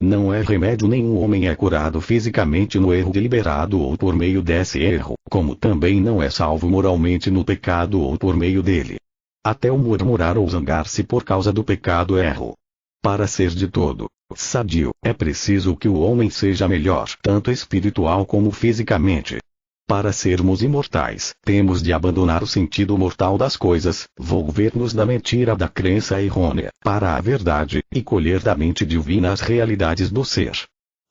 Não é remédio nenhum homem é curado fisicamente no erro deliberado ou por meio desse erro, como também não é salvo moralmente no pecado ou por meio dele. Até o murmurar ou zangar-se por causa do pecado é erro. Para ser de todo sadio, é preciso que o homem seja melhor, tanto espiritual como fisicamente. Para sermos imortais, temos de abandonar o sentido mortal das coisas, volver-nos da mentira da crença errônea, para a verdade, e colher da mente divina as realidades do ser.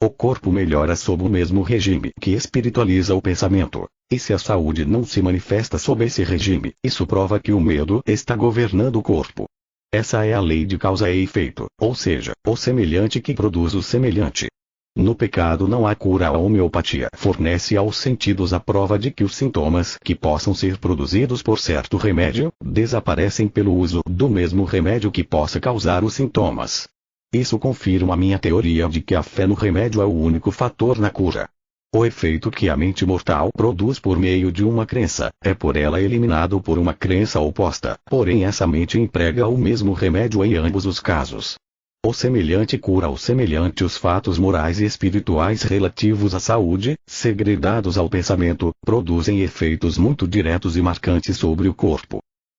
O corpo melhora sob o mesmo regime que espiritualiza o pensamento. E se a saúde não se manifesta sob esse regime, isso prova que o medo está governando o corpo. Essa é a lei de causa e efeito, ou seja, o semelhante que produz o semelhante. No pecado não há cura. A homeopatia fornece aos sentidos a prova de que os sintomas que possam ser produzidos por certo remédio, desaparecem pelo uso do mesmo remédio que possa causar os sintomas. Isso confirma a minha teoria de que a fé no remédio é o único fator na cura. O efeito que a mente mortal produz por meio de uma crença, é por ela eliminado por uma crença oposta, porém essa mente emprega o mesmo remédio em ambos os casos. O semelhante cura o semelhante. Os fatos morais e espirituais relativos à saúde, segredados ao pensamento, produzem efeitos muito diretos e marcantes sobre o corpo.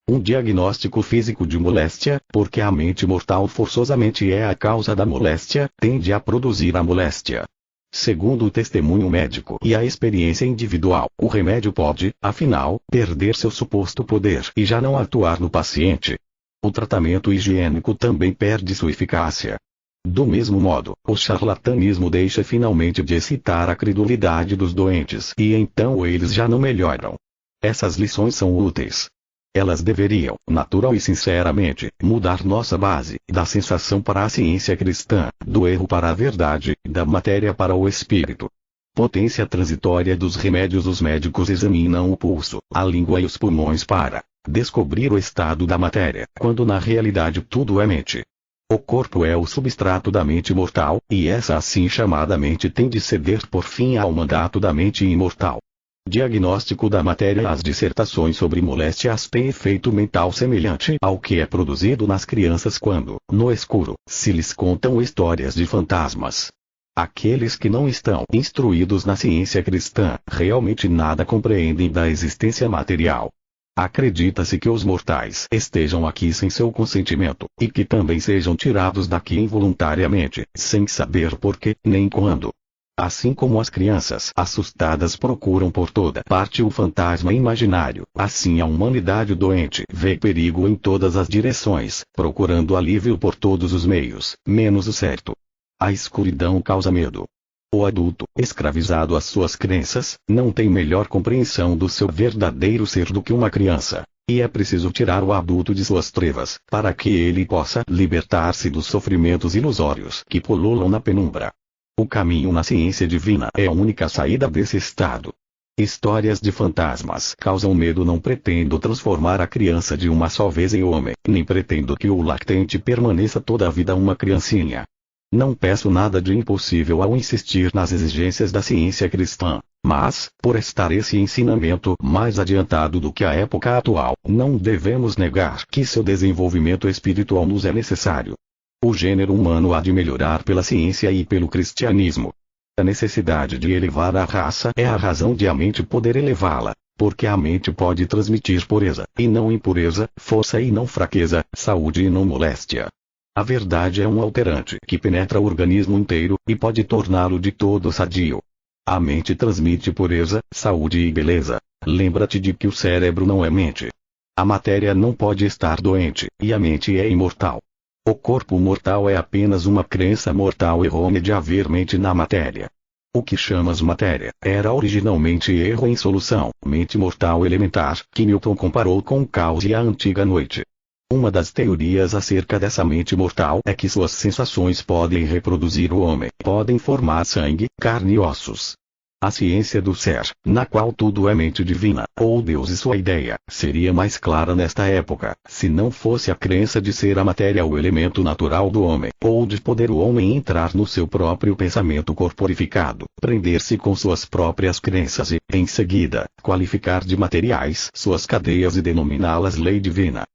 Um diagnóstico físico de moléstia, porque a mente mortal forçosamente é a causa da moléstia, tende a produzir a moléstia. Segundo o testemunho médico e a experiência individual, o remédio pode, afinal, perder seu suposto poder e já não atuar no paciente. O tratamento higiênico também perde sua eficácia. Do mesmo modo, o charlatanismo deixa finalmente de excitar a credulidade dos doentes e então eles já não melhoram. Essas lições são úteis. Elas deveriam, natural e sinceramente, mudar nossa base, da sensação para a ciência cristã, do erro para a verdade, da matéria para o espírito. Potência transitória dos remédios. Os médicos examinam o pulso, a língua e os pulmões para descobrir o estado da matéria, quando na realidade tudo é mente. O corpo é o substrato da mente mortal, e essa assim chamada mente tem de ceder por fim ao mandato da mente imortal. Diagnóstico da matéria. As dissertações sobre moléstias têm efeito mental semelhante ao que é produzido nas crianças quando, no escuro, se lhes contam histórias de fantasmas. Aqueles que não estão instruídos na ciência cristã, realmente nada compreendem da existência material. Acredita-se que os mortais estejam aqui sem seu consentimento, e que também sejam tirados daqui involuntariamente, sem saber porquê, nem quando. Assim como as crianças assustadas procuram por toda parte o fantasma imaginário, assim a humanidade doente vê perigo em todas as direções, procurando alívio por todos os meios, menos o certo. A escuridão causa medo. O adulto, escravizado às suas crenças, não tem melhor compreensão do seu verdadeiro ser do que uma criança. E é preciso tirar o adulto de suas trevas, para que ele possa libertar-se dos sofrimentos ilusórios que pululam na penumbra. O caminho na ciência divina é a única saída desse estado. Histórias de fantasmas causam medo. Não pretendo transformar a criança de uma só vez em homem, nem pretendo que o lactente permaneça toda a vida uma criancinha. Não peço nada de impossível ao insistir nas exigências da ciência cristã, mas, por estar esse ensinamento mais adiantado do que a época atual, não devemos negar que seu desenvolvimento espiritual nos é necessário. O gênero humano há de melhorar pela ciência e pelo cristianismo. A necessidade de elevar a raça é a razão de a mente poder elevá-la, porque a mente pode transmitir pureza, e não impureza, força e não fraqueza, saúde e não moléstia. A verdade é um alterante que penetra o organismo inteiro, e pode torná-lo de todo sadio. A mente transmite pureza, saúde e beleza. Lembra-te de que o cérebro não é mente. A matéria não pode estar doente, e a mente é imortal. O corpo mortal é apenas uma crença mortal errônea de haver mente na matéria. O que chamas matéria, era originalmente erro em solução, mente mortal elementar, que Newton comparou com o caos e a antiga noite. Uma das teorias acerca dessa mente mortal é que suas sensações podem reproduzir o homem, podem formar sangue, carne e ossos. A ciência do ser, na qual tudo é mente divina, ou Deus e sua ideia, seria mais clara nesta época, se não fosse a crença de ser a matéria o elemento natural do homem, ou de poder o homem entrar no seu próprio pensamento corporificado, prender-se com suas próprias crenças e, em seguida, qualificar de materiais suas cadeias e denominá-las lei divina.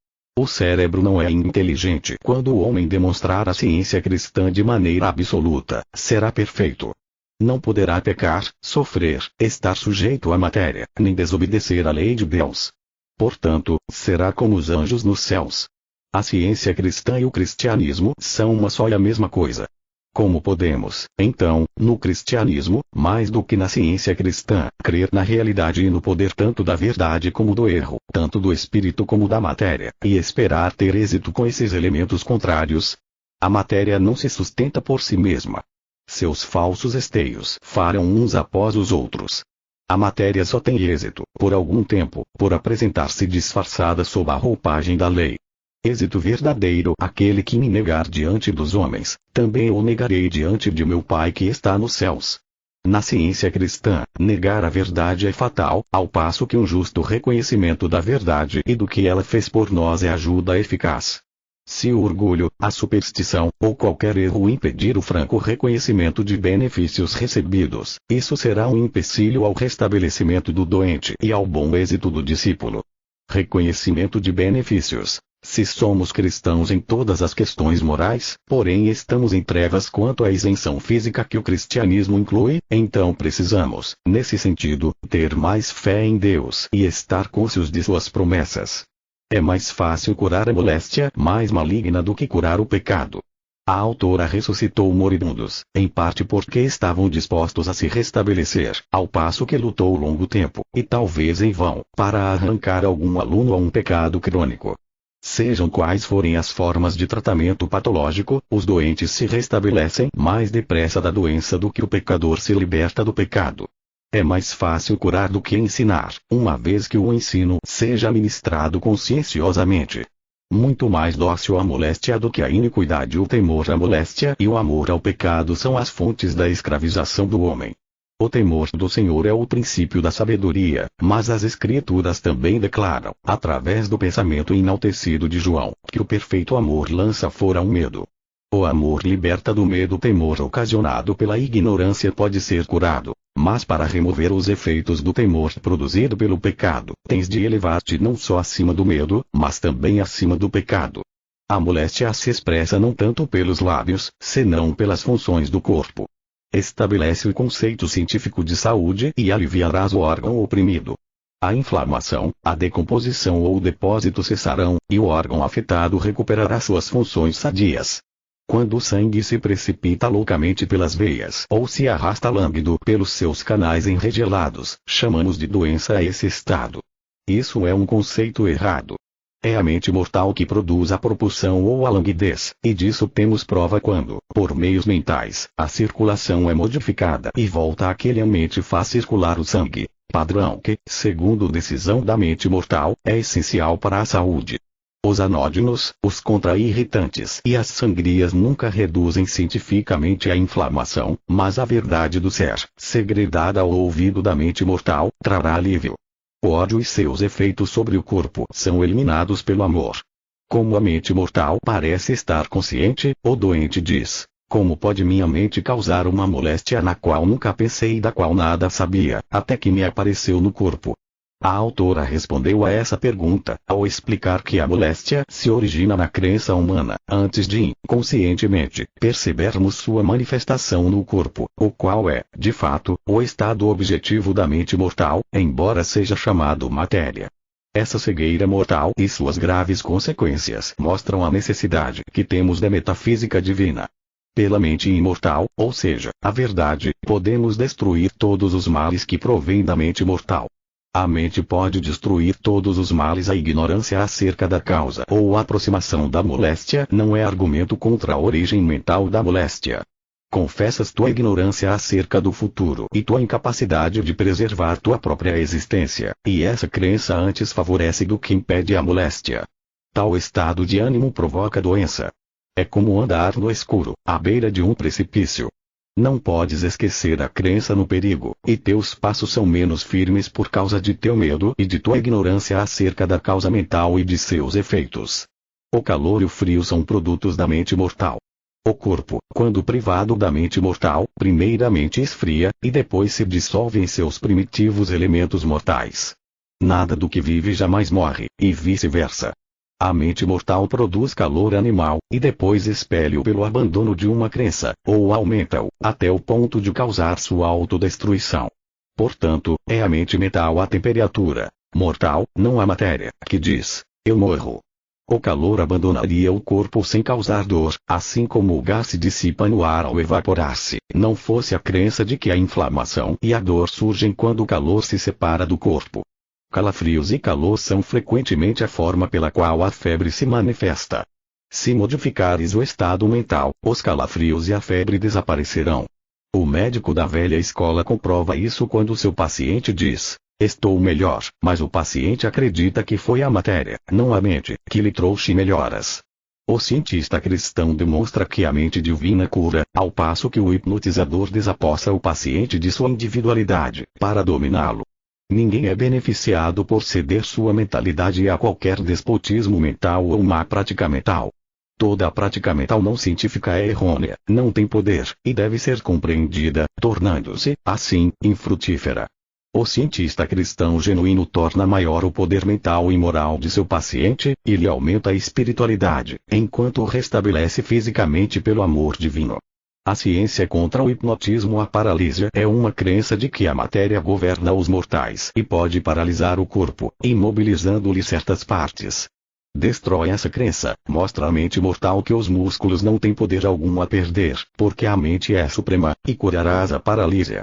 O cérebro não é inteligente. Quando o homem demonstrar a ciência cristã de maneira absoluta, será perfeito. Não poderá pecar, sofrer, estar sujeito à matéria, nem desobedecer à lei de Deus. Portanto, será como os anjos nos céus. A ciência cristã e o cristianismo são uma só e a mesma coisa. Como podemos, então, no cristianismo, mais do que na ciência cristã, crer na realidade e no poder tanto da verdade como do erro, tanto do espírito como da matéria, e esperar ter êxito com esses elementos contrários? A matéria não se sustenta por si mesma. Seus falsos esteios farão uns após os outros. A matéria só tem êxito, por algum tempo, por apresentar-se disfarçada sob a roupagem da lei. Êxito verdadeiro: aquele que me negar diante dos homens, também o negarei diante de meu Pai que está nos céus. Na ciência cristã, negar a verdade é fatal, ao passo que um justo reconhecimento da verdade e do que ela fez por nós é ajuda eficaz. Se o orgulho, a superstição, ou qualquer erro impedir o franco reconhecimento de benefícios recebidos, isso será um empecilho ao restabelecimento do doente e ao bom êxito do discípulo. Reconhecimento de benefícios. Se somos cristãos em todas as questões morais, porém estamos em trevas quanto à isenção física que o cristianismo inclui, então precisamos, nesse sentido, ter mais fé em Deus e estar conscientes de suas promessas. É mais fácil curar a moléstia mais maligna do que curar o pecado. A autora ressuscitou moribundos, em parte porque estavam dispostos a se restabelecer, ao passo que lutou longo tempo, e talvez em vão, para arrancar algum aluno a um pecado crônico. Sejam quais forem as formas de tratamento patológico, os doentes se restabelecem mais depressa da doença do que o pecador se liberta do pecado. É mais fácil curar do que ensinar, uma vez que o ensino seja ministrado conscienciosamente. Muito mais dócil à moléstia do que à iniquidade. O temor à moléstia e o amor ao pecado são as fontes da escravização do homem. O temor do Senhor é o princípio da sabedoria, mas as Escrituras também declaram, através do pensamento enaltecido de João, que o perfeito amor lança fora o medo. O amor liberta do medo. O temor ocasionado pela ignorância pode ser curado, mas para remover os efeitos do temor produzido pelo pecado, tens de elevar-te não só acima do medo, mas também acima do pecado. A moléstia se expressa não tanto pelos lábios, senão pelas funções do corpo. Estabelece o conceito científico de saúde e aliviarás o órgão oprimido. A inflamação, a decomposição ou o depósito cessarão, e o órgão afetado recuperará suas funções sadias. Quando o sangue se precipita loucamente pelas veias ou se arrasta lânguido pelos seus canais enregelados, chamamos de doença a esse estado. Isso é um conceito errado. É a mente mortal que produz a propulsão ou a languidez, e disso temos prova quando, por meios mentais, a circulação é modificada e volta àquele a mente faz circular o sangue, padrão que, segundo decisão da mente mortal, é essencial para a saúde. Os anódinos, os contra-irritantes e as sangrias nunca reduzem cientificamente a inflamação, mas a verdade do ser, segredada ao ouvido da mente mortal, trará alívio. O ódio e seus efeitos sobre o corpo são eliminados pelo amor. Como a mente mortal parece estar consciente, o doente diz: como pode minha mente causar uma moléstia na qual nunca pensei e da qual nada sabia, até que me apareceu no corpo? A autora respondeu a essa pergunta, ao explicar que a moléstia se origina na crença humana, antes de, inconscientemente, percebermos sua manifestação no corpo, o qual é, de fato, o estado objetivo da mente mortal, embora seja chamado matéria. Essa cegueira mortal e suas graves consequências mostram a necessidade que temos da metafísica divina. Pela mente imortal, ou seja, a verdade, podemos destruir todos os males que provêm da mente mortal. A mente pode destruir todos os males. A ignorância acerca da causa ou a aproximação da moléstia não é argumento contra a origem mental da moléstia. Confessas tua ignorância acerca do futuro e tua incapacidade de preservar tua própria existência, e essa crença antes favorece do que impede a moléstia. Tal estado de ânimo provoca doença. É como andar no escuro, à beira de um precipício. Não podes esquecer a crença no perigo, e teus passos são menos firmes por causa de teu medo e de tua ignorância acerca da causa mental e de seus efeitos. O calor e o frio são produtos da mente mortal. O corpo, quando privado da mente mortal, primeiramente esfria, e depois se dissolve em seus primitivos elementos mortais. Nada do que vive jamais morre, e vice-versa. A mente mortal produz calor animal, e depois expele-o pelo abandono de uma crença, ou aumenta-o, até o ponto de causar sua autodestruição. Portanto, é a mente mental a temperatura mortal, não a matéria, que diz: eu morro. O calor abandonaria o corpo sem causar dor, assim como o gás se dissipa no ar ao evaporar-se, não fosse a crença de que a inflamação e a dor surgem quando o calor se separa do corpo. Calafrios e calor são frequentemente a forma pela qual a febre se manifesta. Se modificares o estado mental, os calafrios e a febre desaparecerão. O médico da velha escola comprova isso quando seu paciente diz: estou melhor, mas o paciente acredita que foi a matéria, não a mente, que lhe trouxe melhoras. O cientista cristão demonstra que a mente divina cura, ao passo que o hipnotizador desapossa o paciente de sua individualidade, para dominá-lo. Ninguém é beneficiado por ceder sua mentalidade a qualquer despotismo mental ou má prática mental. Toda a prática mental não científica é errônea, não tem poder, e deve ser compreendida, tornando-se, assim, infrutífera. O cientista cristão genuíno torna maior o poder mental e moral de seu paciente, e lhe aumenta a espiritualidade, enquanto o restabelece fisicamente pelo amor divino. A ciência contra o hipnotismo. A paralisia é uma crença de que a matéria governa os mortais e pode paralisar o corpo, imobilizando-lhe certas partes. Destrói essa crença, mostra à mente mortal que os músculos não têm poder algum a perder, porque a mente é suprema, e curarás a paralisia.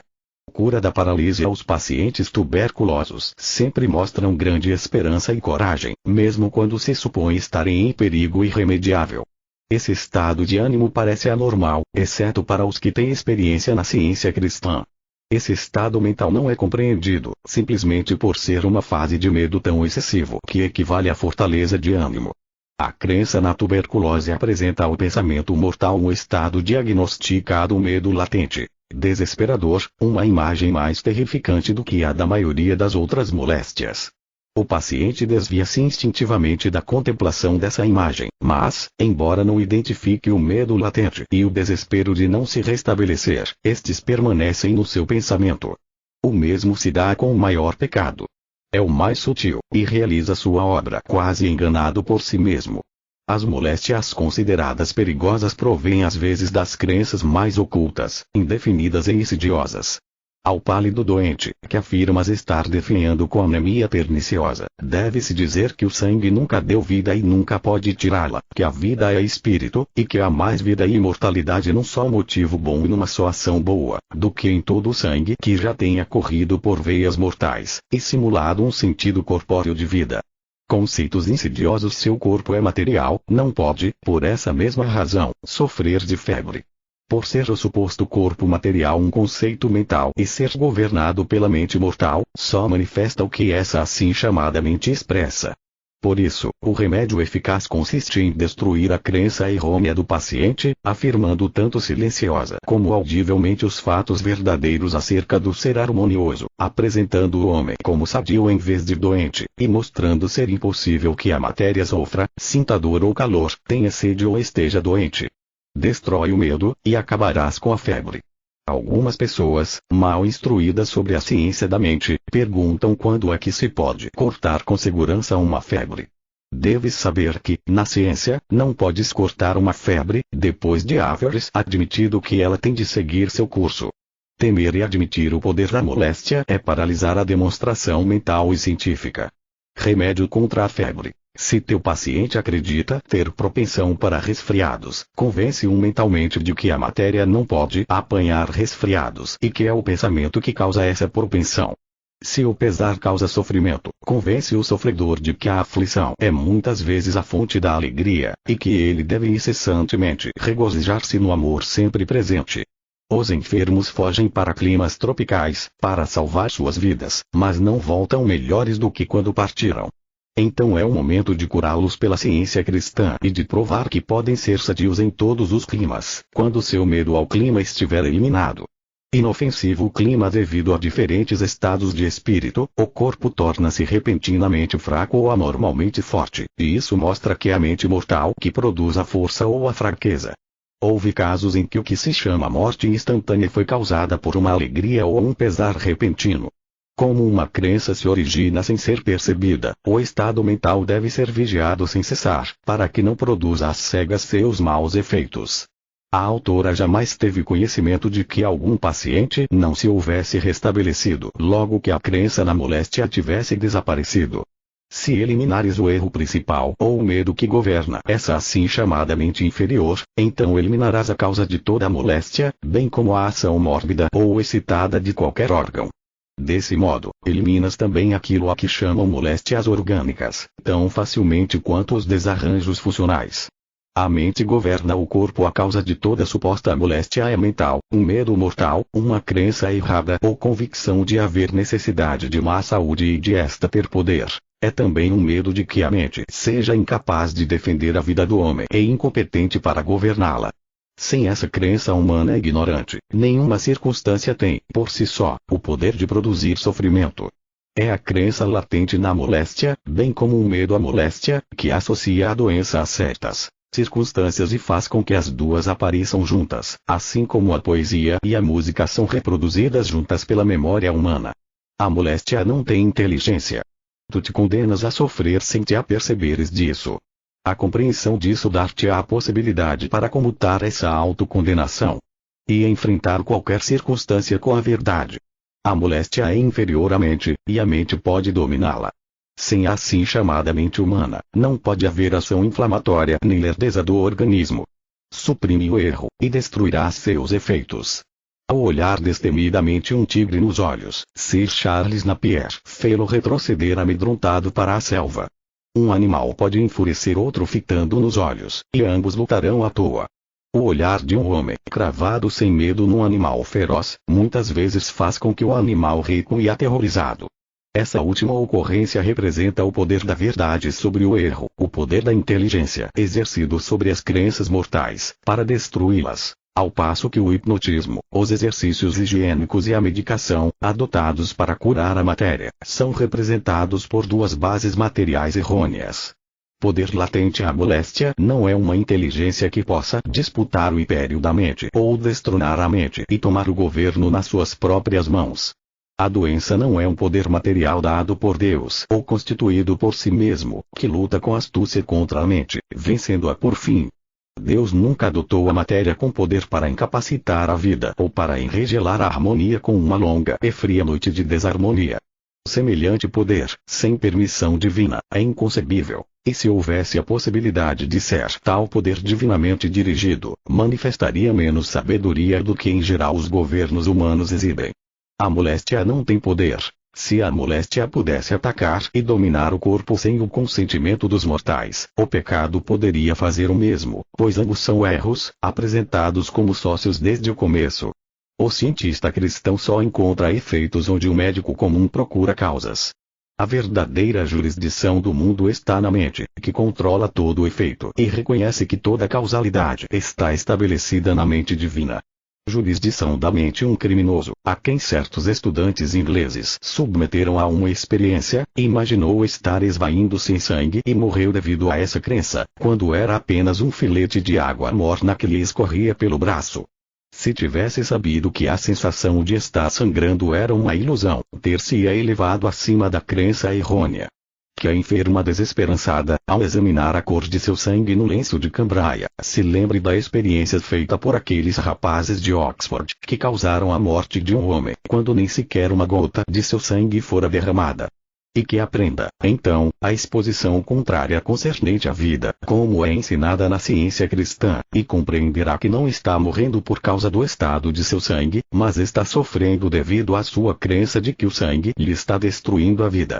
Cura da paralisia. Os pacientes tuberculosos sempre mostram grande esperança e coragem, mesmo quando se supõe estarem em perigo irremediável. Esse estado de ânimo parece anormal, exceto para os que têm experiência na ciência cristã. Esse estado mental não é compreendido, simplesmente por ser uma fase de medo tão excessivo que equivale à fortaleza de ânimo. A crença na tuberculose apresenta ao pensamento mortal um estado diagnosticado medo latente, desesperador, uma imagem mais terrificante do que a da maioria das outras moléstias. O paciente desvia-se instintivamente da contemplação dessa imagem, mas, embora não identifique o medo latente e o desespero de não se restabelecer, estes permanecem no seu pensamento. O mesmo se dá com o maior pecado. É o mais sutil, e realiza sua obra quase enganado por si mesmo. As moléstias consideradas perigosas provêm às vezes das crenças mais ocultas, indefinidas e insidiosas. Ao pálido doente, que afirmas estar definhando com anemia perniciosa, deve-se dizer que o sangue nunca deu vida e nunca pode tirá-la, que a vida é espírito, e que há mais vida e imortalidade num só motivo bom e numa só ação boa, do que em todo o sangue que já tenha corrido por veias mortais, e simulado um sentido corpóreo de vida. Conceitos insidiosos. Seu corpo é material, não pode, por essa mesma razão, sofrer de febre. Por ser o suposto corpo material um conceito mental e ser governado pela mente mortal, só manifesta o que essa assim chamada mente expressa. Por isso, o remédio eficaz consiste em destruir a crença errônea do paciente, afirmando tanto silenciosa como audivelmente os fatos verdadeiros acerca do ser harmonioso, apresentando o homem como sadio em vez de doente, e mostrando ser impossível que a matéria sofra, sinta dor ou calor, tenha sede ou esteja doente. Destrói o medo, e acabarás com a febre. Algumas pessoas, mal instruídas sobre a ciência da mente, perguntam quando é que se pode cortar com segurança uma febre. Deves saber que, na ciência, não podes cortar uma febre, depois de haveres admitido que ela tem de seguir seu curso. Temer e admitir o poder da moléstia é paralisar a demonstração mental e científica. Remédio contra a febre. Se teu paciente acredita ter propensão para resfriados, convence-o mentalmente de que a matéria não pode apanhar resfriados e que é o pensamento que causa essa propensão. Se o pesar causa sofrimento, convence o sofredor de que a aflição é muitas vezes a fonte da alegria, e que ele deve incessantemente regozijar-se no amor sempre presente. Os enfermos fogem para climas tropicais, para salvar suas vidas, mas não voltam melhores do que quando partiram. Então é o momento de curá-los pela ciência cristã e de provar que podem ser sadios em todos os climas, quando seu medo ao clima estiver eliminado. Inofensivo o clima devido a diferentes estados de espírito, o corpo torna-se repentinamente fraco ou anormalmente forte, e isso mostra que é a mente mortal que produz a força ou a fraqueza. Houve casos em que o que se chama morte instantânea foi causada por uma alegria ou um pesar repentino. Como uma crença se origina sem ser percebida, o estado mental deve ser vigiado sem cessar, para que não produza às cegas seus maus efeitos. A autora jamais teve conhecimento de que algum paciente não se houvesse restabelecido logo que a crença na moléstia tivesse desaparecido. Se eliminares o erro principal ou o medo que governa essa assim chamada mente inferior, então eliminarás a causa de toda a moléstia, bem como a ação mórbida ou excitada de qualquer órgão. Desse modo, eliminas também aquilo a que chamam moléstias orgânicas, tão facilmente quanto os desarranjos funcionais. A mente governa o corpo. A causa de toda suposta moléstia é mental, um medo mortal, uma crença errada ou convicção de haver necessidade de má saúde e de esta ter poder. É também um medo de que a mente seja incapaz de defender a vida do homem e incompetente para governá-la. Sem essa crença humana ignorante, nenhuma circunstância tem, por si só, o poder de produzir sofrimento. É a crença latente na moléstia, bem como o medo à moléstia, que associa a doença a certas circunstâncias e faz com que as duas apareçam juntas, assim como a poesia e a música são reproduzidas juntas pela memória humana. A moléstia não tem inteligência. Tu te condenas a sofrer sem te aperceberes disso. A compreensão disso dar-te a possibilidade para comutar essa autocondenação e enfrentar qualquer circunstância com a verdade. A moléstia é inferior à mente, e a mente pode dominá-la. Sem a assim chamada mente humana, não pode haver ação inflamatória nem lerdeza do organismo. Suprime o erro, e destruirá seus efeitos. Ao olhar destemidamente um tigre nos olhos, Sir Charles Napier fê-lo retroceder amedrontado para a selva. Um animal pode enfurecer outro fitando nos olhos, e ambos lutarão à toa. O olhar de um homem cravado sem medo num animal feroz, muitas vezes faz com que o animal recue aterrorizado. Essa última ocorrência representa o poder da verdade sobre o erro, o poder da inteligência exercido sobre as crenças mortais, para destruí-las. Ao passo que o hipnotismo, os exercícios higiênicos e a medicação, adotados para curar a matéria, são representados por duas bases materiais errôneas. Poder latente. A moléstia não é uma inteligência que possa disputar o império da mente ou destronar a mente e tomar o governo nas suas próprias mãos. A doença não é um poder material dado por Deus ou constituído por si mesmo, que luta com astúcia contra a mente, vencendo-a por fim. Deus nunca adotou a matéria com poder para incapacitar a vida ou para enregelar a harmonia com uma longa e fria noite de desarmonia. Semelhante poder, sem permissão divina, é inconcebível, e se houvesse a possibilidade de ser tal poder divinamente dirigido, manifestaria menos sabedoria do que em geral os governos humanos exibem. A moléstia não tem poder. Se a moléstia pudesse atacar e dominar o corpo sem o consentimento dos mortais, o pecado poderia fazer o mesmo, pois ambos são erros, apresentados como sócios desde o começo. O cientista cristão só encontra efeitos onde o médico comum procura causas. A verdadeira jurisdição do mundo está na mente, que controla todo o efeito e reconhece que toda causalidade está estabelecida na mente divina. Jurisdição da mente. Um criminoso, a quem certos estudantes ingleses submeteram a uma experiência, imaginou estar esvaindo-se em sangue e morreu devido a essa crença, quando era apenas um filete de água morna que lhe escorria pelo braço. Se tivesse sabido que a sensação de estar sangrando era uma ilusão, ter-se-ia elevado acima da crença errônea. Que a enferma desesperançada, ao examinar a cor de seu sangue no lenço de cambraia, se lembre da experiência feita por aqueles rapazes de Oxford, que causaram a morte de um homem, quando nem sequer uma gota de seu sangue fora derramada. E que aprenda, então, a exposição contrária concernente à vida, como é ensinada na ciência cristã, e compreenderá que não está morrendo por causa do estado de seu sangue, mas está sofrendo devido à sua crença de que o sangue lhe está destruindo a vida.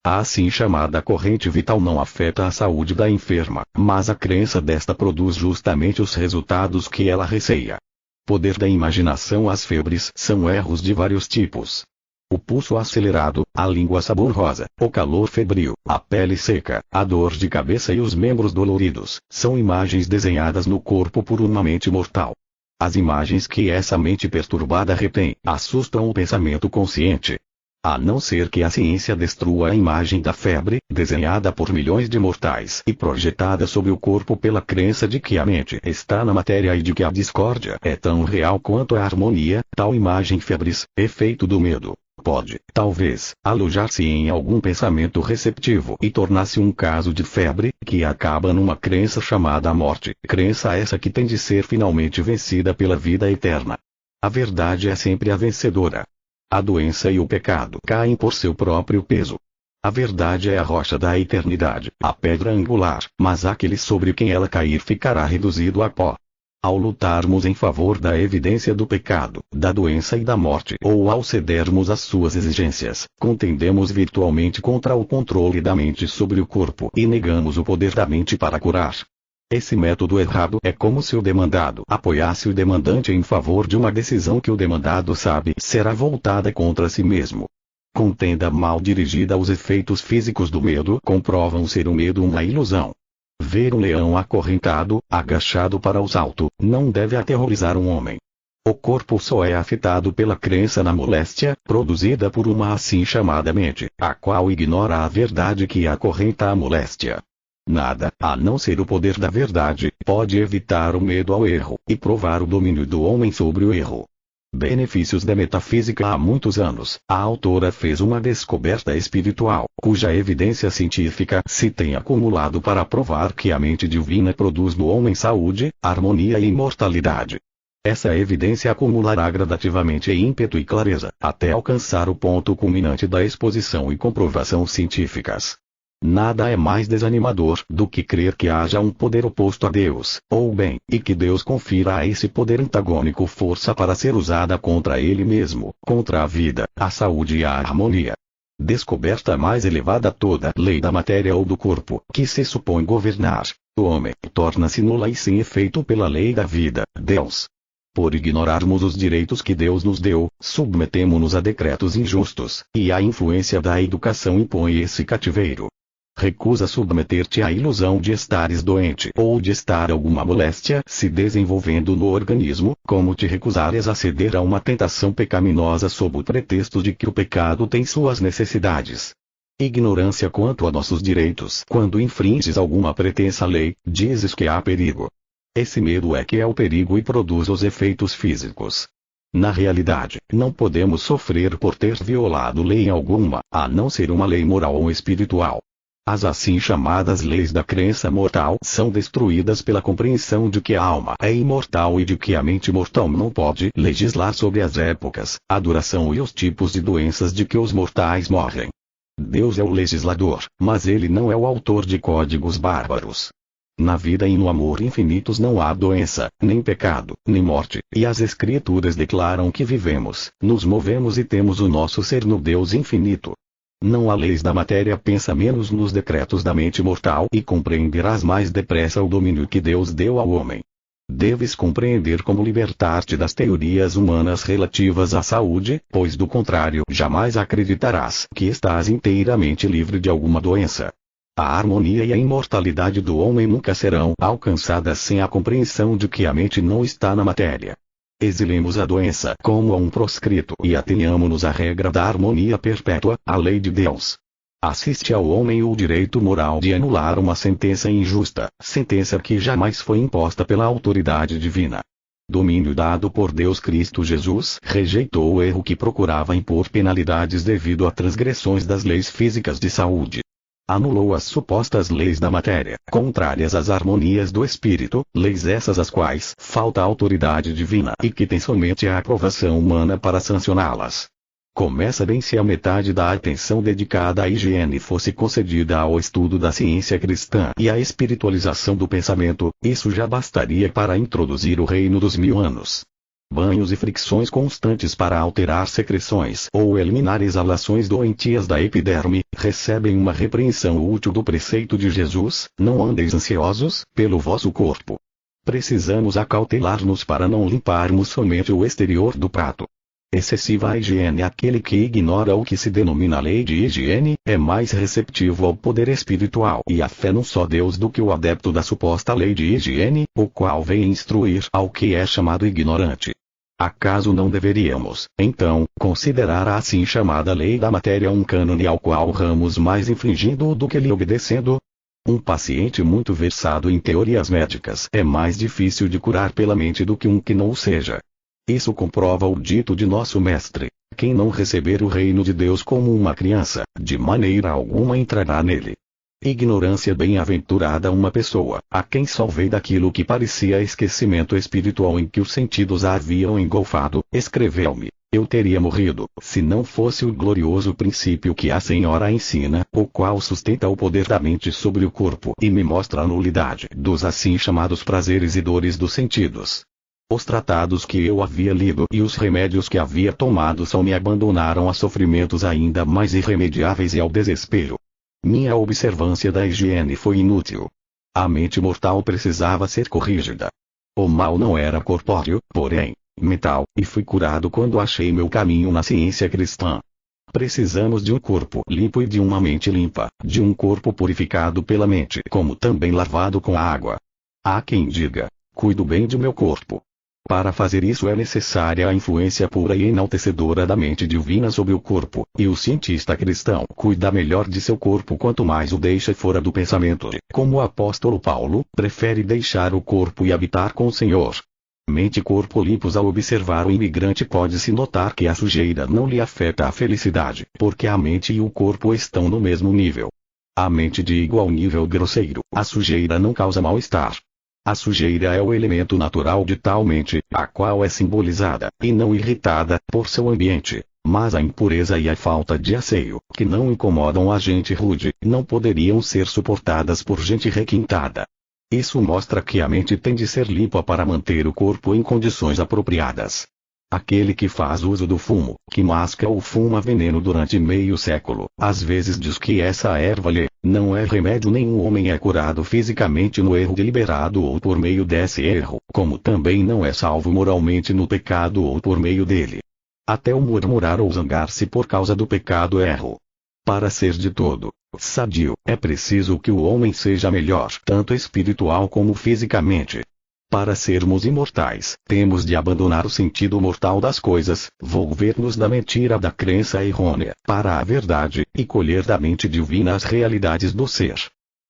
A assim chamada corrente vital não afeta a saúde da enferma, mas a crença desta produz justamente os resultados que ela receia. Poder da imaginação. As febres são erros de vários tipos. O pulso acelerado, a língua saborosa, o calor febril, a pele seca, a dor de cabeça e os membros doloridos, são imagens desenhadas no corpo por uma mente mortal. As imagens que essa mente perturbada retém, assustam o pensamento consciente. A não ser que a ciência destrua a imagem da febre, desenhada por milhões de mortais e projetada sobre o corpo pela crença de que a mente está na matéria e de que a discórdia é tão real quanto a harmonia, tal imagem febris, efeito do medo, pode, talvez, alojar-se em algum pensamento receptivo e tornar-se um caso de febre, que acaba numa crença chamada morte, crença essa que tem de ser finalmente vencida pela vida eterna. A verdade é sempre a vencedora. A doença e o pecado caem por seu próprio peso. A verdade é a rocha da eternidade, a pedra angular, mas aquele sobre quem ela cair ficará reduzido a pó. Ao lutarmos em favor da evidência do pecado, da doença e da morte, ou ao cedermos às suas exigências, contendemos virtualmente contra o controle da mente sobre o corpo e negamos o poder da mente para curar. Esse método errado é como se o demandado apoiasse o demandante em favor de uma decisão que o demandado sabe será voltada contra si mesmo. Contenda mal dirigida. Os efeitos físicos do medo comprovam ser o medo uma ilusão. Ver um leão acorrentado, agachado para o salto, não deve aterrorizar um homem. O corpo só é afetado pela crença na moléstia, produzida por uma assim chamada mente, a qual ignora a verdade que acorrenta a moléstia. Nada, a não ser o poder da verdade, pode evitar o medo ao erro, e provar o domínio do homem sobre o erro. Benefícios da metafísica. Há muitos anos, a autora fez uma descoberta espiritual, cuja evidência científica se tem acumulado para provar que a mente divina produz no homem saúde, harmonia e imortalidade. Essa evidência acumulará gradativamente ímpeto e clareza, até alcançar o ponto culminante da exposição e comprovação científicas. Nada é mais desanimador do que crer que haja um poder oposto a Deus, ou bem, e que Deus confira a esse poder antagônico força para ser usada contra ele mesmo, contra a vida, a saúde e a harmonia. Descoberta mais elevada. Toda lei da matéria ou do corpo, que se supõe governar o homem, torna-se nula e sem efeito pela lei da vida, Deus. Por ignorarmos os direitos que Deus nos deu, submetemo-nos a decretos injustos, e a influência da educação impõe esse cativeiro. Recusa submeter-te à ilusão de estares doente ou de estar alguma moléstia se desenvolvendo no organismo, como te recusares a ceder a uma tentação pecaminosa sob o pretexto de que o pecado tem suas necessidades. Ignorância quanto a nossos direitos. Quando infringes alguma pretensa lei, dizes que há perigo. Esse medo é que é o perigo e produz os efeitos físicos. Na realidade, não podemos sofrer por ter violado lei alguma, a não ser uma lei moral ou espiritual. As assim chamadas leis da crença mortal são destruídas pela compreensão de que a alma é imortal e de que a mente mortal não pode legislar sobre as épocas, a duração e os tipos de doenças de que os mortais morrem. Deus é o legislador, mas ele não é o autor de códigos bárbaros. Na vida e no amor infinitos não há doença, nem pecado, nem morte, e as Escrituras declaram que vivemos, nos movemos e temos o nosso ser no Deus infinito. Não há leis da matéria. Pensa menos nos decretos da mente mortal e compreenderás mais depressa o domínio que Deus deu ao homem. Deves compreender como libertar-te das teorias humanas relativas à saúde, pois do contrário jamais acreditarás que estás inteiramente livre de alguma doença. A harmonia e a imortalidade do homem nunca serão alcançadas sem a compreensão de que a mente não está na matéria. Exilemos a doença como a um proscrito e atenhamo-nos à regra da harmonia perpétua, a lei de Deus. Assiste ao homem o direito moral de anular uma sentença injusta, sentença que jamais foi imposta pela autoridade divina. Domínio dado por Deus. Cristo Jesus rejeitou o erro que procurava impor penalidades devido a transgressões das leis físicas de saúde. Anulou as supostas leis da matéria, contrárias às harmonias do espírito, leis essas às quais falta autoridade divina e que tem somente a aprovação humana para sancioná-las. Começa bem se a metade da atenção dedicada à higiene fosse concedida ao estudo da ciência cristã e à espiritualização do pensamento, isso já bastaria para introduzir o reino dos 1000 anos. Banhos e fricções constantes para alterar secreções ou eliminar exalações doentias da epiderme, recebem uma repreensão útil do preceito de Jesus: não andeis ansiosos pelo vosso corpo. Precisamos acautelar-nos para não limparmos somente o exterior do prato. Excessiva higiene. Aquele que ignora o que se denomina lei de higiene, é mais receptivo ao poder espiritual e à fé num só Deus do que o adepto da suposta lei de higiene, o qual vem instruir ao que é chamado ignorante. Acaso não deveríamos, então, considerar a assim chamada lei da matéria um cânone ao qual ramos mais infringindo do que lhe obedecendo? Um paciente muito versado em teorias médicas é mais difícil de curar pela mente do que um que não o seja. Isso comprova o dito de nosso mestre: Quem não receber o reino de Deus como uma criança, de maneira alguma entrará nele. Ignorância bem-aventurada uma pessoa, a quem só veio daquilo que parecia esquecimento espiritual em que os sentidos a haviam engolfado, escreveu-me. Eu teria morrido, se não fosse o glorioso princípio que a Senhora ensina, o qual sustenta o poder da mente sobre o corpo e me mostra a nulidade dos assim chamados prazeres e dores dos sentidos. Os tratados que eu havia lido e os remédios que havia tomado só me abandonaram a sofrimentos ainda mais irremediáveis e ao desespero. Minha observância da higiene foi inútil. A mente mortal precisava ser corrigida. O mal não era corpóreo, porém, mental, e fui curado quando achei meu caminho na ciência cristã. Precisamos de um corpo limpo e de uma mente limpa, de um corpo purificado pela mente, como também lavado com a água. Há quem diga: cuido bem de meu corpo. Para fazer isso é necessária a influência pura e enaltecedora da mente divina sobre o corpo, e o cientista cristão cuida melhor de seu corpo quanto mais o deixa fora do pensamento. Como o apóstolo Paulo, prefere deixar o corpo e habitar com o Senhor. Mente e corpo limpos. Ao observar o imigrante pode-se notar que a sujeira não lhe afeta a felicidade, porque a mente e o corpo estão no mesmo nível. A mente de igual nível grosseiro, a sujeira não causa mal-estar. A sujeira é o elemento natural de tal mente, a qual é simbolizada, e não irritada, por seu ambiente. Mas a impureza e a falta de asseio, que não incomodam a gente rude, não poderiam ser suportadas por gente requintada. Isso mostra que a mente tem de ser limpa para manter o corpo em condições apropriadas. Aquele que faz uso do fumo, que masca ou fuma veneno durante meio século, às vezes diz que essa erva lhe não é remédio. Nenhum homem é curado fisicamente no erro deliberado ou por meio desse erro, como também não é salvo moralmente no pecado ou por meio dele. Até o murmurar ou zangar-se por causa do pecado é erro. Para ser de todo sadio, é preciso que o homem seja melhor, tanto espiritual como fisicamente. Para sermos imortais, temos de abandonar o sentido mortal das coisas, volver-nos da mentira da crença errônea, para a verdade, e colher da mente divina as realidades do ser.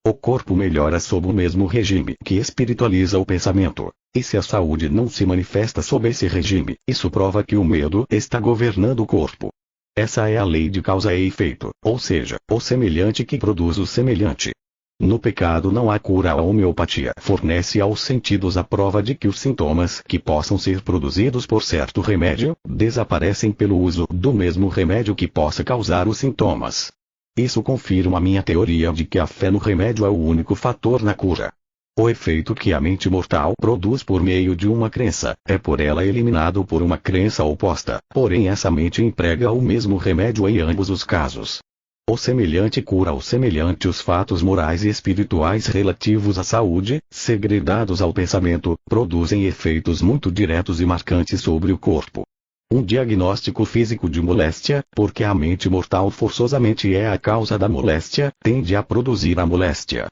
O corpo melhora sob o mesmo regime que espiritualiza o pensamento, e se a saúde não se manifesta sob esse regime, isso prova que o medo está governando o corpo. Essa é a lei de causa e efeito, ou seja, o semelhante que produz o semelhante. No pecado não há cura. A homeopatia fornece aos sentidos a prova de que os sintomas que possam ser produzidos por certo remédio, desaparecem pelo uso do mesmo remédio que possa causar os sintomas. Isso confirma a minha teoria de que a fé no remédio é o único fator na cura. O efeito que a mente mortal produz por meio de uma crença, é por ela eliminado por uma crença oposta, porém essa mente emprega o mesmo remédio em ambos os casos. O semelhante cura o semelhante. Os fatos morais e espirituais relativos à saúde, segredados ao pensamento, produzem efeitos muito diretos e marcantes sobre o corpo. Um diagnóstico físico de moléstia, porque a mente mortal forçosamente é a causa da moléstia, tende a produzir a moléstia.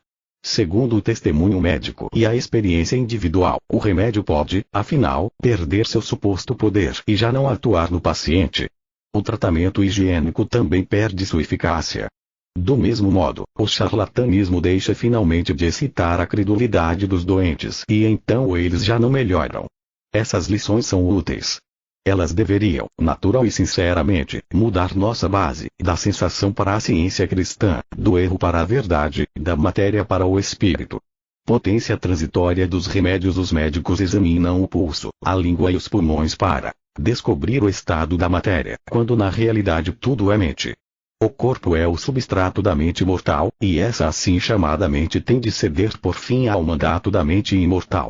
Segundo o testemunho médico e a experiência individual, o remédio pode, afinal, perder seu suposto poder e já não atuar no paciente. O tratamento higiênico também perde sua eficácia. Do mesmo modo, o charlatanismo deixa finalmente de excitar a credulidade dos doentes e então eles já não melhoram. Essas lições são úteis. Elas deveriam, natural e sinceramente, mudar nossa base, da sensação para a ciência cristã, do erro para a verdade, da matéria para o espírito. Potência transitória dos remédios. Os médicos examinam o pulso, a língua e os pulmões para descobrir o estado da matéria, quando na realidade tudo é mente. O corpo é o substrato da mente mortal, e essa assim chamada mente tem de ceder por fim ao mandato da mente imortal.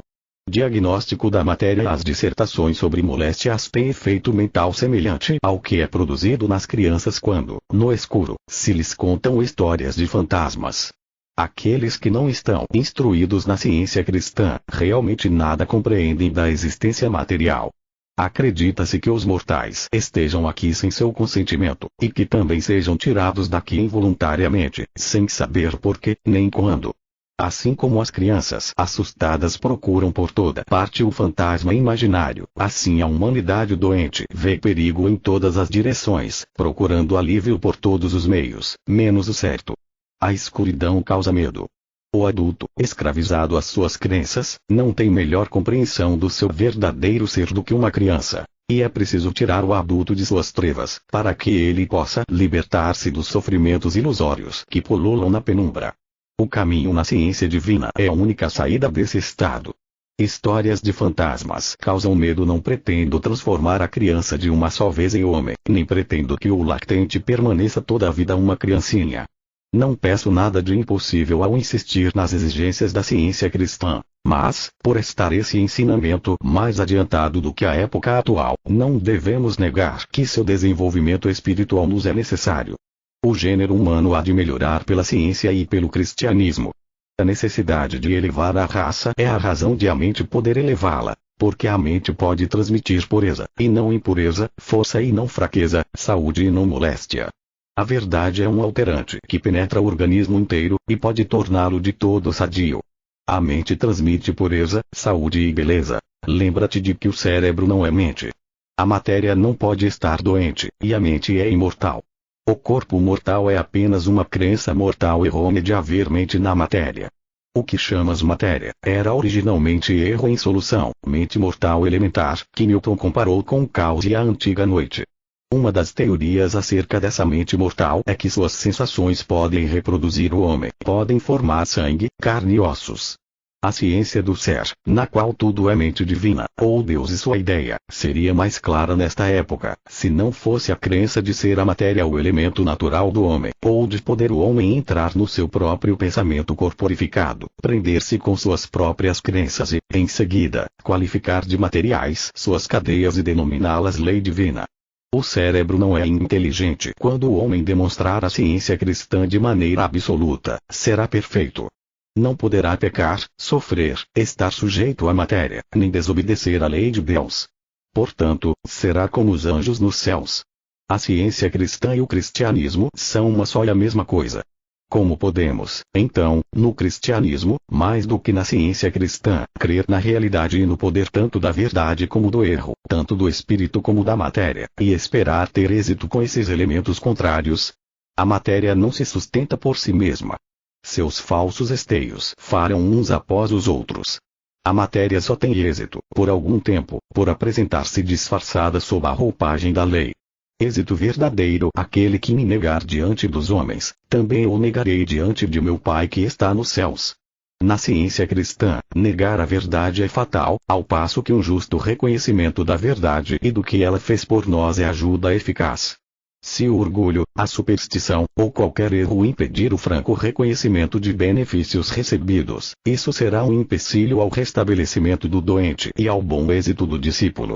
Diagnóstico da matéria. As dissertações sobre moléstias têm efeito mental semelhante ao que é produzido nas crianças quando, no escuro, se lhes contam histórias de fantasmas. Aqueles que não estão instruídos na ciência cristã, realmente nada compreendem da existência material. Acredita-se que os mortais estejam aqui sem seu consentimento, e que também sejam tirados daqui involuntariamente, sem saber porquê, nem quando. Assim como as crianças assustadas procuram por toda parte o fantasma imaginário, assim a humanidade doente vê perigo em todas as direções, procurando alívio por todos os meios, menos o certo. A escuridão causa medo. O adulto, escravizado às suas crenças, não tem melhor compreensão do seu verdadeiro ser do que uma criança. E é preciso tirar o adulto de suas trevas, para que ele possa libertar-se dos sofrimentos ilusórios que pululam na penumbra. O caminho na ciência divina é a única saída desse estado. Histórias de fantasmas causam medo. Não pretendo transformar a criança de uma só vez em homem, nem pretendo que o lactente permaneça toda a vida uma criancinha. Não peço nada de impossível ao insistir nas exigências da ciência cristã, mas, por estar esse ensinamento mais adiantado do que a época atual, não devemos negar que seu desenvolvimento espiritual nos é necessário. O gênero humano há de melhorar pela ciência e pelo cristianismo. A necessidade de elevar a raça é a razão de a mente poder elevá-la, porque a mente pode transmitir pureza, e não impureza, força e não fraqueza, saúde e não moléstia. A verdade é um alterante que penetra o organismo inteiro, e pode torná-lo de todo sadio. A mente transmite pureza, saúde e beleza. Lembra-te de que o cérebro não é mente. A matéria não pode estar doente, e a mente é imortal. O corpo mortal é apenas uma crença mortal errônea de haver mente na matéria. O que chamas matéria, era originalmente erro em solução, mente mortal elementar, que Newton comparou com o caos e a antiga noite. Uma das teorias acerca dessa mente mortal é que suas sensações podem reproduzir o homem, podem formar sangue, carne e ossos. A ciência do ser, na qual tudo é mente divina, ou Deus e sua ideia, seria mais clara nesta época, se não fosse a crença de ser a matéria o elemento natural do homem, ou de poder o homem entrar no seu próprio pensamento corporificado, prender-se com suas próprias crenças e, em seguida, qualificar de materiais suas cadeias e denominá-las lei divina. O cérebro não é inteligente. Quando o homem demonstrar a ciência cristã de maneira absoluta, será perfeito. Não poderá pecar, sofrer, estar sujeito à matéria, nem desobedecer à lei de Deus. Portanto, será como os anjos nos céus. A ciência cristã e o cristianismo são uma só e a mesma coisa. Como podemos, então, no cristianismo, mais do que na ciência cristã, crer na realidade e no poder tanto da verdade como do erro, tanto do espírito como da matéria, e esperar ter êxito com esses elementos contrários? A matéria não se sustenta por si mesma. Seus falsos esteios farão uns após os outros. A matéria só tem êxito, por algum tempo, por apresentar-se disfarçada sob a roupagem da lei. Êxito verdadeiro: aquele que me negar diante dos homens, também o negarei diante de meu Pai que está nos céus. Na ciência cristã, negar a verdade é fatal, ao passo que um justo reconhecimento da verdade e do que ela fez por nós é ajuda eficaz. Se o orgulho, a superstição, ou qualquer erro impedir o franco reconhecimento de benefícios recebidos, isso será um empecilho ao restabelecimento do doente e ao bom êxito do discípulo.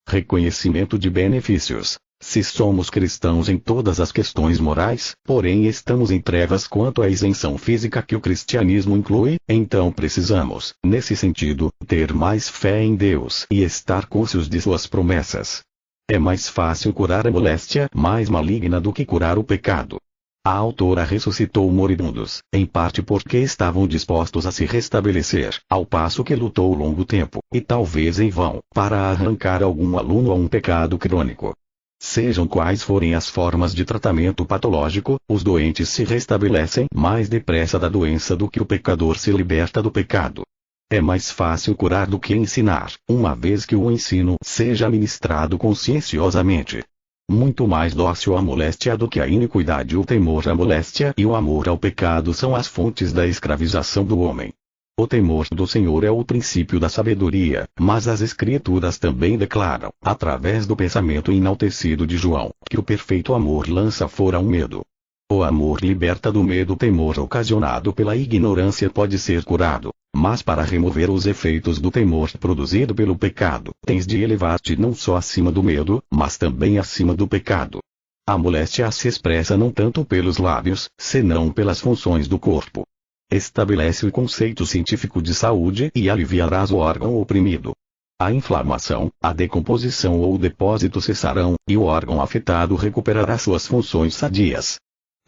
Reconhecimento de benefícios. Se somos cristãos em todas as questões morais, porém estamos em trevas quanto à isenção física que o cristianismo inclui, então precisamos, nesse sentido, ter mais fé em Deus e estar conscientes de suas promessas. É mais fácil curar a moléstia mais maligna do que curar o pecado. A autora ressuscitou moribundos, em parte porque estavam dispostos a se restabelecer, ao passo que lutou longo tempo, e talvez em vão, para arrancar algum aluno a um pecado crônico. Sejam quais forem as formas de tratamento patológico, os doentes se restabelecem mais depressa da doença do que o pecador se liberta do pecado. É mais fácil curar do que ensinar, uma vez que o ensino seja ministrado conscienciosamente. Muito mais dócil à moléstia do que à iniquidade. O temor à moléstia e o amor ao pecado são as fontes da escravização do homem. O temor do Senhor é o princípio da sabedoria, mas as Escrituras também declaram, através do pensamento enaltecido de João, que o perfeito amor lança fora o medo. O amor liberta do medo. O temor ocasionado pela ignorância pode ser curado, mas para remover os efeitos do temor produzido pelo pecado, tens de elevar-te não só acima do medo, mas também acima do pecado. A moléstia se expressa não tanto pelos lábios, senão pelas funções do corpo. Estabelece o conceito científico de saúde e aliviarás o órgão oprimido. A inflamação, a decomposição ou o depósito cessarão, e o órgão afetado recuperará suas funções sadias.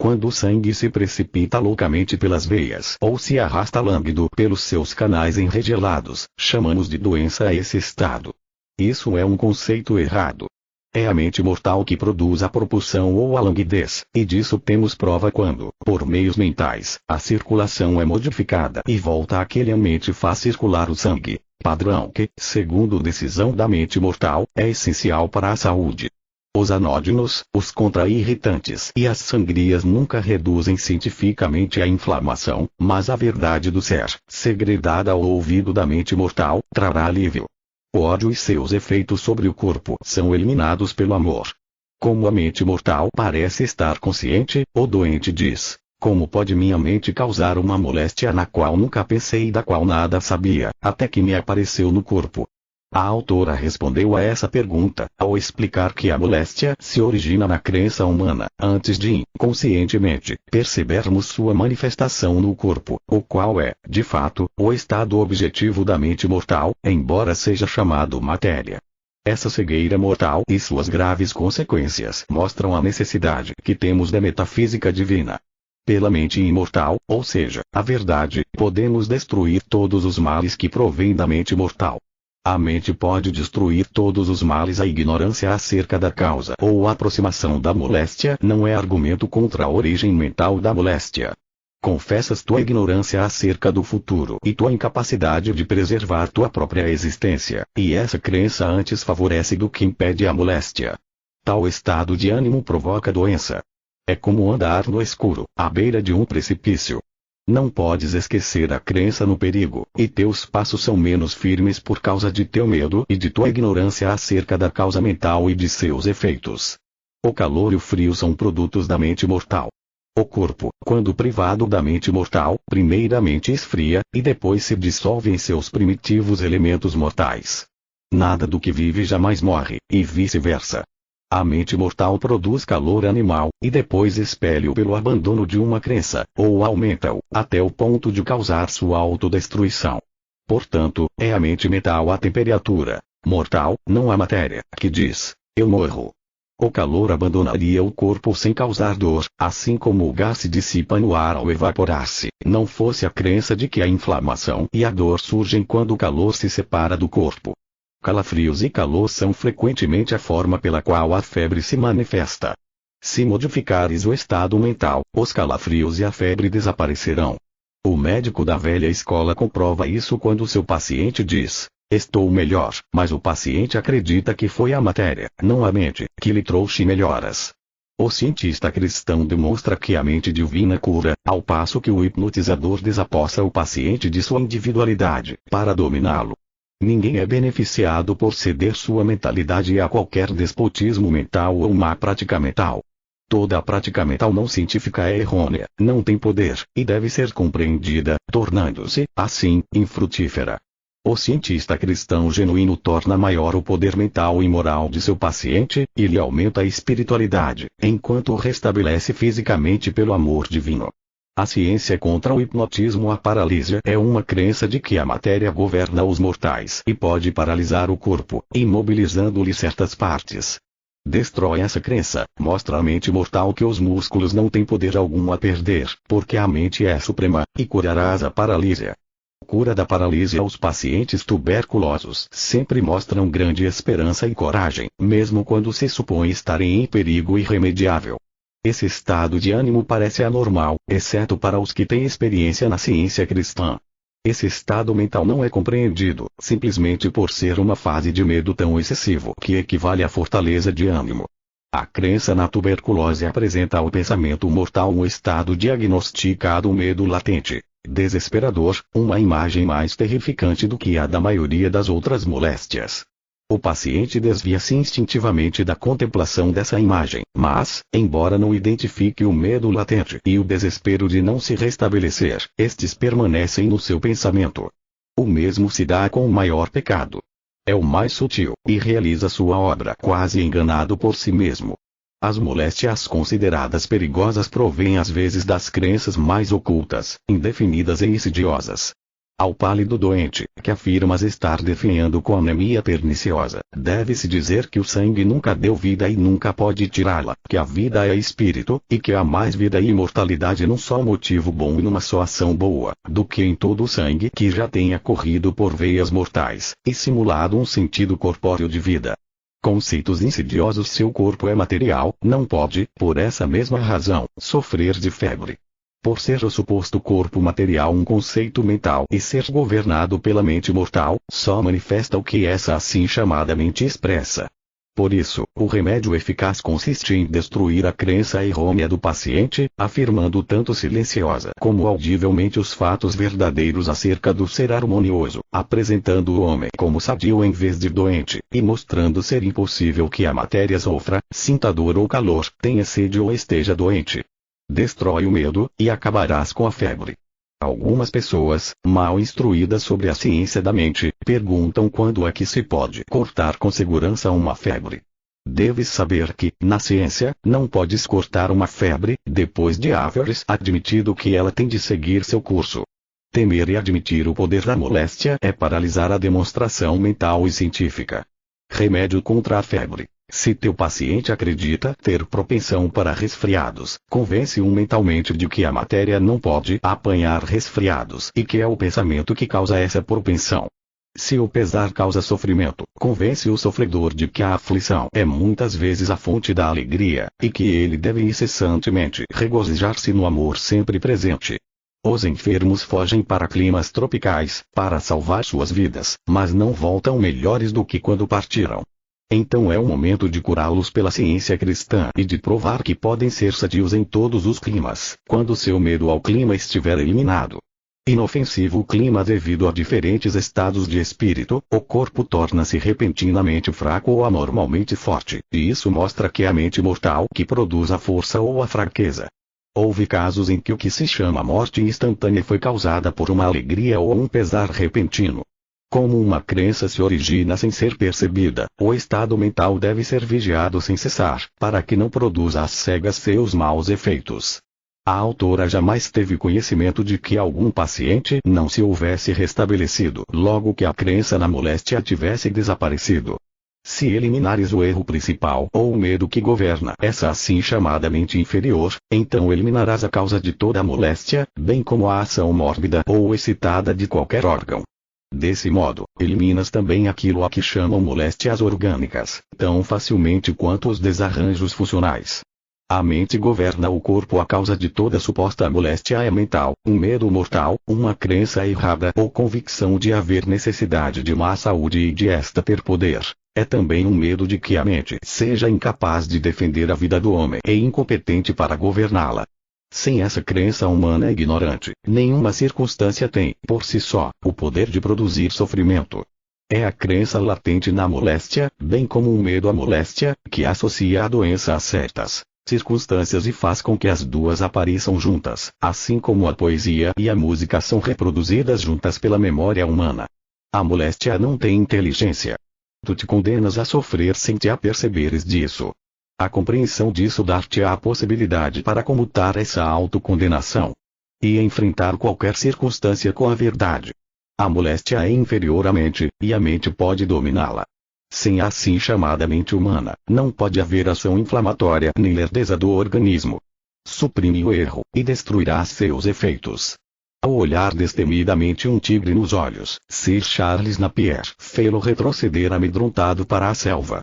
Quando o sangue se precipita loucamente pelas veias ou se arrasta lânguido pelos seus canais enregelados, chamamos de doença a esse estado. Isso é um conceito errado. É a mente mortal que produz a propulsão ou a languidez, e disso temos prova quando, por meios mentais, a circulação é modificada e volta àquele a mente faz circular o sangue. padrão que, segundo decisão da mente mortal, é essencial para a saúde. Os anódinos, os contra-irritantes e as sangrias nunca reduzem cientificamente a inflamação, mas a verdade do ser, segredada ao ouvido da mente mortal, trará alívio. O ódio e seus efeitos sobre o corpo são eliminados pelo amor. Como a mente mortal parece estar consciente, o doente diz: como pode minha mente causar uma moléstia na qual nunca pensei e da qual nada sabia, até que me apareceu no corpo? A autora respondeu a essa pergunta, ao explicar que a moléstia se origina na crença humana, antes de, inconscientemente, percebermos sua manifestação no corpo, o qual é, de fato, o estado objetivo da mente mortal, embora seja chamado matéria. Essa cegueira mortal e suas graves consequências mostram a necessidade que temos da metafísica divina. Pela mente imortal, ou seja, a verdade, podemos destruir todos os males que provêm da mente mortal. A mente pode destruir todos os males. A ignorância acerca da causa ou aproximação da moléstia não é argumento contra a origem mental da moléstia. Confessas tua ignorância acerca do futuro e tua incapacidade de preservar tua própria existência, e essa crença antes favorece do que impede a moléstia. Tal estado de ânimo provoca doença. É como andar no escuro, à beira de um precipício. Não podes esquecer a crença no perigo, e teus passos são menos firmes por causa de teu medo e de tua ignorância acerca da causa mental e de seus efeitos. O calor e o frio são produtos da mente mortal. O corpo, quando privado da mente mortal, primeiramente esfria, e depois se dissolve em seus primitivos elementos mortais. Nada do que vive jamais morre, e vice-versa. A mente mortal produz calor animal, e depois expele-o pelo abandono de uma crença, ou aumenta-o, até o ponto de causar sua autodestruição. Portanto, é a mente mental a temperatura mortal, não a matéria, que diz: eu morro. O calor abandonaria o corpo sem causar dor, assim como o gás se dissipa no ar ao evaporar-se, não fosse a crença de que a inflamação e a dor surgem quando o calor se separa do corpo. Calafrios e calor são frequentemente a forma pela qual a febre se manifesta. Se modificares o estado mental, os calafrios e a febre desaparecerão. O médico da velha escola comprova isso quando seu paciente diz: estou melhor, mas o paciente acredita que foi a matéria, não a mente, que lhe trouxe melhoras. O cientista cristão demonstra que a mente divina cura, ao passo que o hipnotizador desapossa o paciente de sua individualidade, para dominá-lo. Ninguém é beneficiado por ceder sua mentalidade a qualquer despotismo mental ou má prática mental. Toda a prática mental não científica é errônea, não tem poder, e deve ser compreendida, tornando-se, assim, infrutífera. O cientista cristão genuíno torna maior o poder mental e moral de seu paciente, e lhe aumenta a espiritualidade, enquanto o restabelece fisicamente pelo amor divino. A ciência contra o hipnotismo. A paralisia é uma crença de que a matéria governa os mortais e pode paralisar o corpo, imobilizando-lhe certas partes. Destrói essa crença, mostra à mente mortal que os músculos não têm poder algum a perder, porque a mente é suprema, e curarás a paralisia. Cura da paralisia. Os pacientes tuberculosos sempre mostram grande esperança e coragem, mesmo quando se supõe estarem em perigo irremediável. Esse estado de ânimo parece anormal, exceto para os que têm experiência na ciência cristã. Esse estado mental não é compreendido, simplesmente por ser uma fase de medo tão excessivo que equivale à fortaleza de ânimo. A crença na tuberculose apresenta ao pensamento mortal um estado diagnosticado medo latente, desesperador, uma imagem mais terrificante do que a da maioria das outras moléstias. O paciente desvia-se instintivamente da contemplação dessa imagem, mas, embora não identifique o medo latente e o desespero de não se restabelecer, estes permanecem no seu pensamento. O mesmo se dá com o maior pecado. É o mais sutil, e realiza sua obra quase enganado por si mesmo. As moléstias consideradas perigosas provêm às vezes das crenças mais ocultas, indefinidas e insidiosas. Ao pálido doente, que afirmas estar definhando com anemia perniciosa, deve-se dizer que o sangue nunca deu vida e nunca pode tirá-la, que a vida é espírito, e que há mais vida e imortalidade num só motivo bom e numa só ação boa, do que em todo o sangue que já tenha corrido por veias mortais, e simulado um sentido corpóreo de vida. Conceitos insidiosos. Seu corpo é material, não pode, por essa mesma razão, sofrer de febre. Por ser o suposto corpo material um conceito mental e ser governado pela mente mortal, só manifesta o que essa assim chamada mente expressa. Por isso, o remédio eficaz consiste em destruir a crença errônea do paciente, afirmando tanto silenciosa como audivelmente os fatos verdadeiros acerca do ser harmonioso, apresentando o homem como sadio em vez de doente, e mostrando ser impossível que a matéria sofra, sinta dor ou calor, tenha sede ou esteja doente. Destrói o medo, e acabarás com a febre. Algumas pessoas, mal instruídas sobre a ciência da mente, perguntam quando é que se pode cortar com segurança uma febre. Deves saber que, na ciência, não podes cortar uma febre, depois de haveres admitido que ela tem de seguir seu curso. Temer e admitir o poder da moléstia é paralisar a demonstração mental e científica. Remédio contra a febre. Se teu paciente acredita ter propensão para resfriados, convence-o mentalmente de que a matéria não pode apanhar resfriados e que é o pensamento que causa essa propensão. Se o pesar causa sofrimento, convence o sofredor de que a aflição é muitas vezes a fonte da alegria, e que ele deve incessantemente regozijar-se no amor sempre presente. Os enfermos fogem para climas tropicais, para salvar suas vidas, mas não voltam melhores do que quando partiram. Então é o momento de curá-los pela ciência cristã e de provar que podem ser sadios em todos os climas, quando seu medo ao clima estiver eliminado. Inofensivo o clima devido a diferentes estados de espírito, o corpo torna-se repentinamente fraco ou anormalmente forte, e isso mostra que é a mente mortal que produz a força ou a fraqueza. Houve casos em que o que se chama morte instantânea foi causada por uma alegria ou um pesar repentino. Como uma crença se origina sem ser percebida, o estado mental deve ser vigiado sem cessar, para que não produza às cegas seus maus efeitos. A autora jamais teve conhecimento de que algum paciente não se houvesse restabelecido logo que a crença na moléstia tivesse desaparecido. Se eliminares o erro principal ou o medo que governa essa assim chamada mente inferior, então eliminarás a causa de toda a moléstia, bem como a ação mórbida ou excitada de qualquer órgão. Desse modo, eliminas também aquilo a que chamam moléstias orgânicas, tão facilmente quanto os desarranjos funcionais. A mente governa o corpo. A causa de toda suposta moléstia é mental, um medo mortal, uma crença errada ou convicção de haver necessidade de má saúde e de esta ter poder. É também um medo de que a mente seja incapaz de defender a vida do homem e incompetente para governá-la. Sem essa crença humana ignorante, nenhuma circunstância tem, por si só, o poder de produzir sofrimento. É a crença latente na moléstia, bem como o medo à moléstia, que associa a doença a certas circunstâncias e faz com que as duas apareçam juntas, assim como a poesia e a música são reproduzidas juntas pela memória humana. A moléstia não tem inteligência. Tu te condenas a sofrer sem te aperceberes disso. A compreensão disso dar-te-á a possibilidade para comutar essa autocondenação e enfrentar qualquer circunstância com a verdade. A moléstia é inferior à mente, e a mente pode dominá-la. Sem a assim chamada mente humana, não pode haver ação inflamatória nem lerdeza do organismo. Suprime o erro, e destruirá seus efeitos. Ao olhar destemidamente um tigre nos olhos, Sir Charles Napier fê-lo retroceder amedrontado para a selva.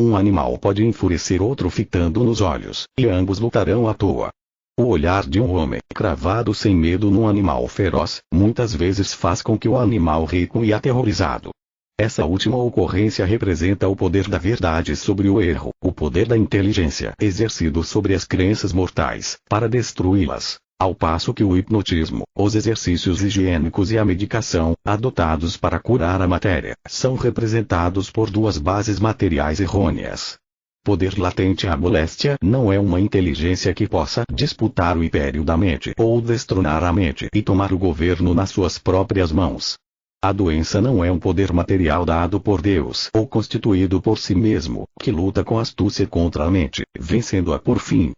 Um animal pode enfurecer outro fitando nos olhos, e ambos lutarão à toa. O olhar de um homem cravado sem medo num animal feroz, muitas vezes faz com que o animal recue aterrorizado. Essa última ocorrência representa o poder da verdade sobre o erro, o poder da inteligência exercido sobre as crenças mortais, para destruí-las. Ao passo que o hipnotismo, os exercícios higiênicos e a medicação, adotados para curar a matéria, são representados por duas bases materiais errôneas. Poder latente. A moléstia não é uma inteligência que possa disputar o império da mente ou destronar a mente e tomar o governo nas suas próprias mãos. A doença não é um poder material dado por Deus ou constituído por si mesmo, que luta com astúcia contra a mente, vencendo-a por fim.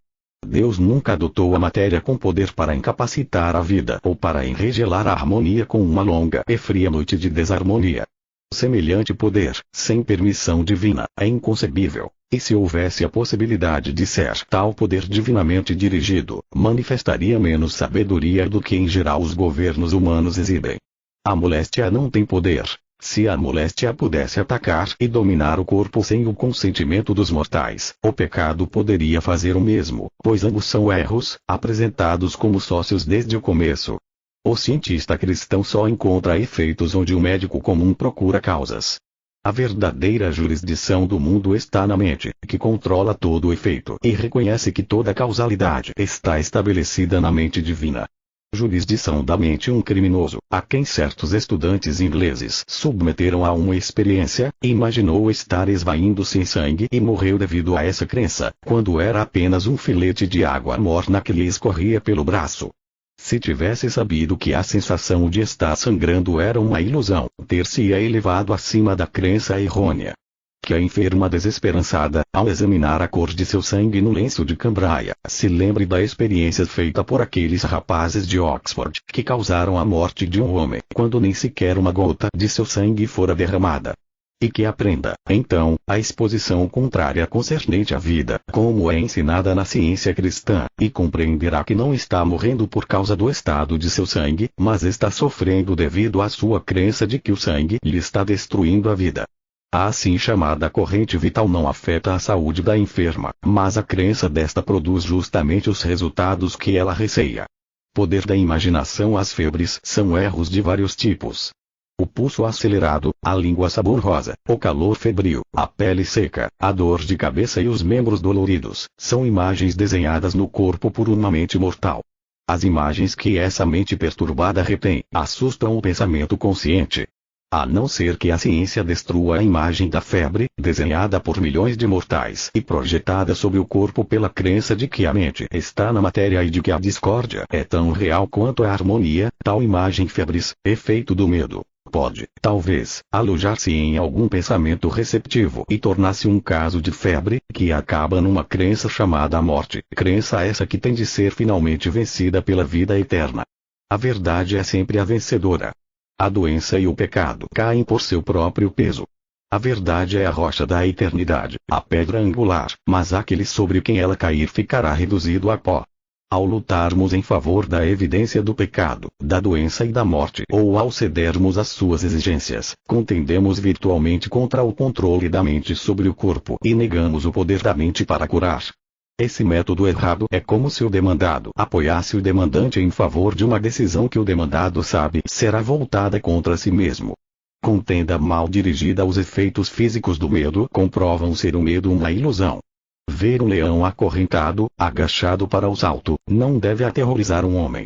Deus nunca adotou a matéria com poder para incapacitar a vida ou para enregelar a harmonia com uma longa e fria noite de desarmonia. Semelhante poder, sem permissão divina, é inconcebível, e se houvesse a possibilidade de ser tal poder divinamente dirigido, manifestaria menos sabedoria do que em geral os governos humanos exibem. A moléstia não tem poder. Se a moléstia pudesse atacar e dominar o corpo sem o consentimento dos mortais, o pecado poderia fazer o mesmo, pois ambos são erros, apresentados como sócios desde o começo. O cientista cristão só encontra efeitos onde o médico comum procura causas. A verdadeira jurisdição do mundo está na mente, que controla todo o efeito e reconhece que toda causalidade está estabelecida na mente divina. Jurisdição da mente. Um criminoso, a quem certos estudantes ingleses submeteram a uma experiência, imaginou estar esvaindo-se em sangue e morreu devido a essa crença, quando era apenas um filete de água morna que lhe escorria pelo braço. Se tivesse sabido que a sensação de estar sangrando era uma ilusão, ter-se-ia elevado acima da crença errônea. Que a enferma desesperançada, ao examinar a cor de seu sangue no lenço de cambraia, se lembre da experiência feita por aqueles rapazes de Oxford, que causaram a morte de um homem, quando nem sequer uma gota de seu sangue fora derramada. E que aprenda, então, a exposição contrária concernente à vida, como é ensinada na ciência cristã, e compreenderá que não está morrendo por causa do estado de seu sangue, mas está sofrendo devido à sua crença de que o sangue lhe está destruindo a vida. A assim chamada corrente vital não afeta a saúde da enferma, mas a crença desta produz justamente os resultados que ela receia. Poder da imaginação. As febres são erros de vários tipos. O pulso acelerado, a língua saborosa, o calor febril, a pele seca, a dor de cabeça e os membros doloridos, são imagens desenhadas no corpo por uma mente mortal. As imagens que essa mente perturbada retém, assustam o pensamento consciente. A não ser que a ciência destrua a imagem da febre, desenhada por milhões de mortais e projetada sobre o corpo pela crença de que a mente está na matéria e de que a discórdia é tão real quanto a harmonia, tal imagem febris, efeito do medo, pode, talvez, alojar-se em algum pensamento receptivo e tornar-se um caso de febre, que acaba numa crença chamada a morte, crença essa que tem de ser finalmente vencida pela vida eterna. A verdade é sempre a vencedora. A doença e o pecado caem por seu próprio peso. A verdade é a rocha da eternidade, a pedra angular, mas aquele sobre quem ela cair ficará reduzido a pó. Ao lutarmos em favor da evidência do pecado, da doença e da morte, ou ao cedermos às suas exigências, contendemos virtualmente contra o controle da mente sobre o corpo e negamos o poder da mente para curar. Esse método errado é como se o demandado apoiasse o demandante em favor de uma decisão que o demandado sabe será voltada contra si mesmo. Contenda mal dirigida. Os efeitos físicos do medo comprovam ser o medo uma ilusão. Ver um leão acorrentado, agachado para o salto, não deve aterrorizar um homem.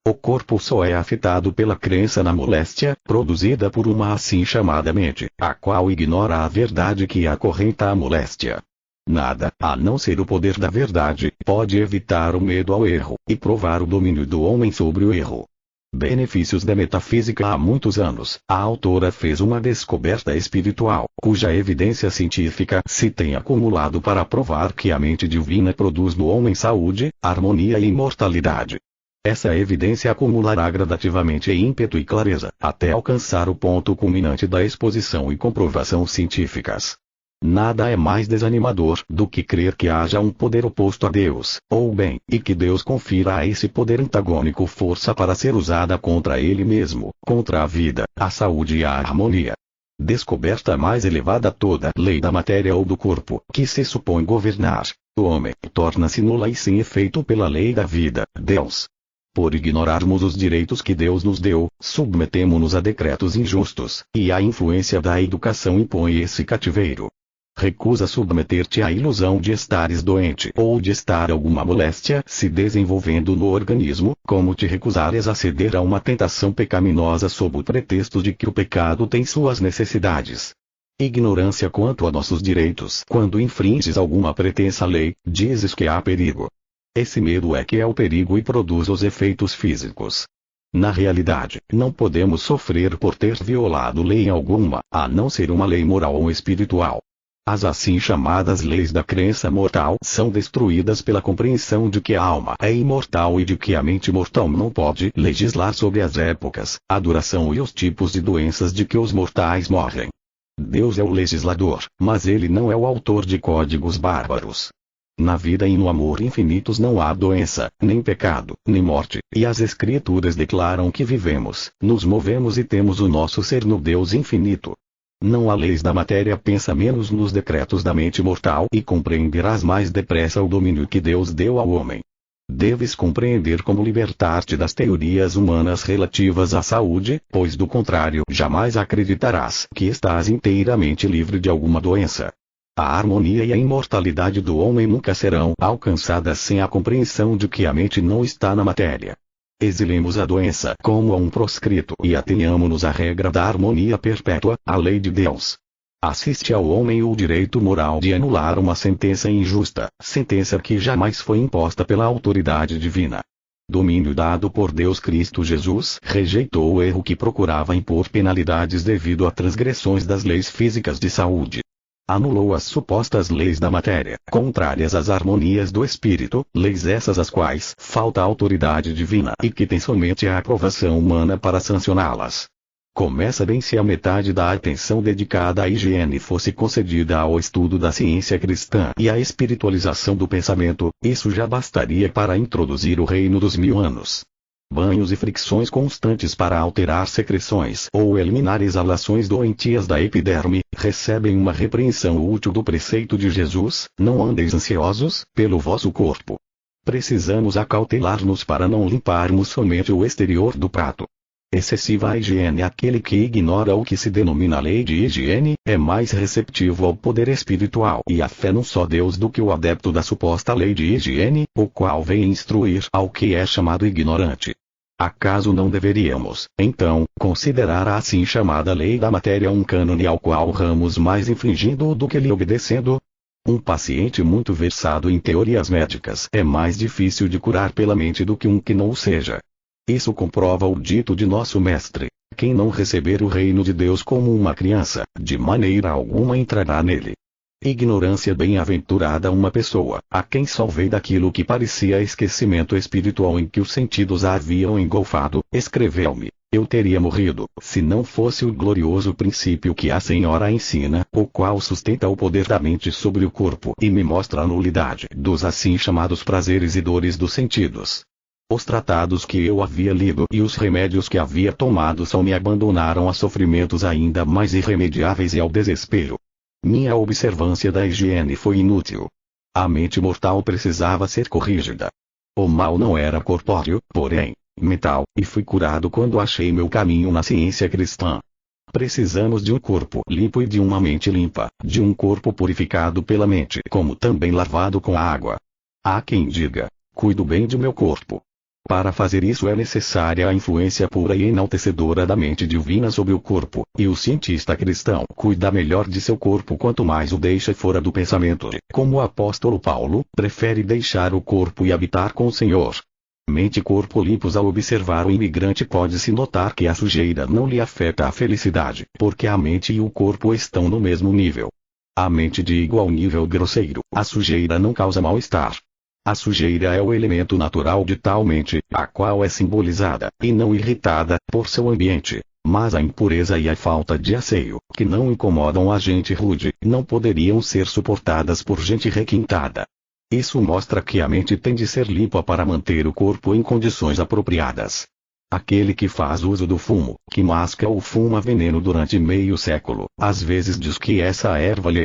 O corpo só é afetado pela crença na moléstia, produzida por uma assim chamada mente, a qual ignora a verdade que acorrenta a moléstia. Nada, a não ser o poder da verdade, pode evitar o medo ao erro, e provar o domínio do homem sobre o erro. Benefícios da metafísica. Há muitos anos, a autora fez uma descoberta espiritual, cuja evidência científica se tem acumulado para provar que a mente divina produz no homem saúde, harmonia e imortalidade. Essa evidência acumulará gradativamente ímpeto e clareza, até alcançar o ponto culminante da exposição e comprovação científicas. Nada é mais desanimador do que crer que haja um poder oposto a Deus, ou bem, e que Deus confira a esse poder antagônico força para ser usada contra ele mesmo, contra a vida, a saúde e a harmonia. Descoberta mais elevada. Toda lei da matéria ou do corpo, que se supõe governar o homem, torna-se nula e sem efeito pela lei da vida, Deus. Por ignorarmos os direitos que Deus nos deu, submetemo-nos a decretos injustos, e a influência da educação impõe esse cativeiro. Recusa submeter-te à ilusão de estares doente ou de estar alguma moléstia se desenvolvendo no organismo, como te recusares a ceder a uma tentação pecaminosa sob o pretexto de que o pecado tem suas necessidades. Ignorância quanto a nossos direitos. Quando infringes alguma pretensa lei, dizes que há perigo. Esse medo é que é o perigo e produz os efeitos físicos. Na realidade, não podemos sofrer por ter violado lei alguma, a não ser uma lei moral ou espiritual. As assim chamadas leis da crença mortal são destruídas pela compreensão de que a alma é imortal e de que a mente mortal não pode legislar sobre as épocas, a duração e os tipos de doenças de que os mortais morrem. Deus é o legislador, mas ele não é o autor de códigos bárbaros. Na vida e no amor infinitos não há doença, nem pecado, nem morte, e as Escrituras declaram que vivemos, nos movemos e temos o nosso ser no Deus infinito. Não há leis da matéria, pensa menos nos decretos da mente mortal e compreenderás mais depressa o domínio que Deus deu ao homem. Deves compreender como libertar-te das teorias humanas relativas à saúde, pois do contrário jamais acreditarás que estás inteiramente livre de alguma doença. A harmonia e a imortalidade do homem nunca serão alcançadas sem a compreensão de que a mente não está na matéria. Exilemos a doença como a um proscrito e atenhamo-nos à regra da harmonia perpétua, a lei de Deus. Assiste ao homem o direito moral de anular uma sentença injusta, sentença que jamais foi imposta pela autoridade divina. Domínio dado por Deus. Cristo Jesus rejeitou o erro que procurava impor penalidades devido a transgressões das leis físicas de saúde. Anulou as supostas leis da matéria, contrárias às harmonias do espírito, leis essas às quais falta a autoridade divina e que tem somente a aprovação humana para sancioná-las. Começa bem se a metade da atenção dedicada à higiene fosse concedida ao estudo da ciência cristã e à espiritualização do pensamento, isso já bastaria para introduzir o reino dos 1000 anos. Banhos e fricções constantes para alterar secreções ou eliminar exalações doentias da epiderme, recebem uma repreensão útil do preceito de Jesus: não andeis ansiosos pelo vosso corpo. Precisamos acautelar-nos para não limparmos somente o exterior do prato. Excessiva higiene. Aquele que ignora o que se denomina lei de higiene, é mais receptivo ao poder espiritual e à fé num só Deus do que o adepto da suposta lei de higiene, o qual vem instruir ao que é chamado ignorante. Acaso não deveríamos, então, considerar a assim chamada lei da matéria um cânone ao qual ramos mais infringindo do que lhe obedecendo? Um paciente muito versado em teorias médicas é mais difícil de curar pela mente do que um que não o seja. Isso comprova o dito de nosso mestre: quem não receber o reino de Deus como uma criança, de maneira alguma entrará nele. Ignorância. Bem-aventurada uma pessoa, a quem só veio daquilo que parecia esquecimento espiritual em que os sentidos a haviam engolfado. Escreveu-me: eu teria morrido, se não fosse o glorioso princípio que a Senhora ensina, o qual sustenta o poder da mente sobre o corpo e me mostra a nulidade dos assim chamados prazeres e dores dos sentidos. Os tratados que eu havia lido e os remédios que havia tomado só me abandonaram a sofrimentos ainda mais irremediáveis e ao desespero. Minha observância da higiene foi inútil. A mente mortal precisava ser corrigida. O mal não era corpóreo, porém, mental, e fui curado quando achei meu caminho na ciência cristã. Precisamos de um corpo limpo e de uma mente limpa, de um corpo purificado pela mente, como também lavado com a água. Há quem diga: cuido bem de meu corpo. Para fazer isso é necessária a influência pura e enaltecedora da mente divina sobre o corpo, e o cientista cristão cuida melhor de seu corpo quanto mais o deixa fora do pensamento. Como o apóstolo Paulo, prefere deixar o corpo e habitar com o Senhor. Mente e corpo limpos. Ao observar o imigrante pode-se notar que a sujeira não lhe afeta a felicidade, porque a mente e o corpo estão no mesmo nível. A mente de igual nível grosseiro, a sujeira não causa mal-estar. A sujeira é o elemento natural de tal mente, a qual é simbolizada, e não irritada, por seu ambiente. Mas a impureza e a falta de asseio, que não incomodam a gente rude, não poderiam ser suportadas por gente requintada. Isso mostra que a mente tem de ser limpa para manter o corpo em condições apropriadas. Aquele que faz uso do fumo, que masca ou fuma veneno durante meio século, às vezes diz que essa erva lhe